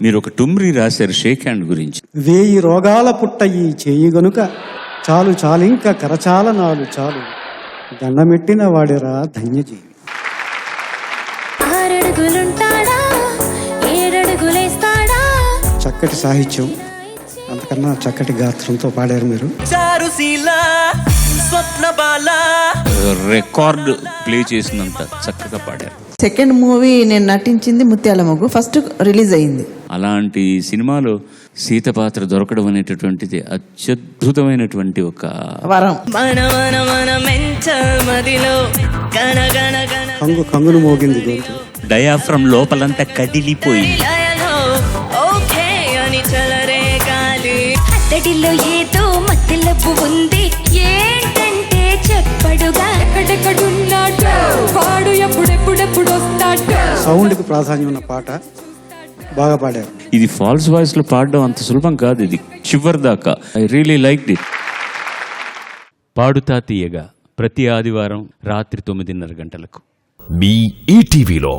మీరు ఒక టుమ్రి రాశారు షేక్ హ్యాండ్ గురించి. 1000 రోగాల పుట్ట ఈ చేయి గనుక చాలు చాలింక కరచాల నాలు చాలు దండమెట్టిన వాడిరా ధన్యజీవి. 6 అడుగులుంటాడా 7 అడుగులేస్తాడా. చక్కటి సాహిత్యం, అంతకన్నా చక్కటి గాత్రంతో పాడారు మీరు. రికార్డ్ ప్లే చేసినంత చక్కగా పాడారు. సెకండ్ మూవీ నేను నటించింది ముత్యాల మొగ్గు, ఫస్ట్ రిలీజ్ అయింది. అలాంటి సినిమాలో సీత పాత్ర దొరకడం అనేటటువంటిది అత్యద్భుతమైనటువంటి ఒక వరం. కంగును మోగింది గొంతు. డయాఫ్రమ్ లోపలంతా కదిలిపోయింది. అతడిలో ఏదో మత్తెలపు ఉంది, ఏంటంటే చెప్పడుగా. ఎక్కడెక్కడున్నాడు వాడు, ఎప్పుడెప్పుడెప్పుడు వస్తాడు. సౌండ్ కి ప్రాధాన్యం ఉన్న పాట బాగా పాడారు. ఇది ఫాల్స్ వాయిస్ లో పాడడం అంత సులభం కాదు. ఇది చివరి దాకా ఐ రియలీ లైక్ ఇట్. పాడుతా తీయగా ప్రతి ఆదివారం రాత్రి 9:30 గంటలకు మీ ఈటీవీలో.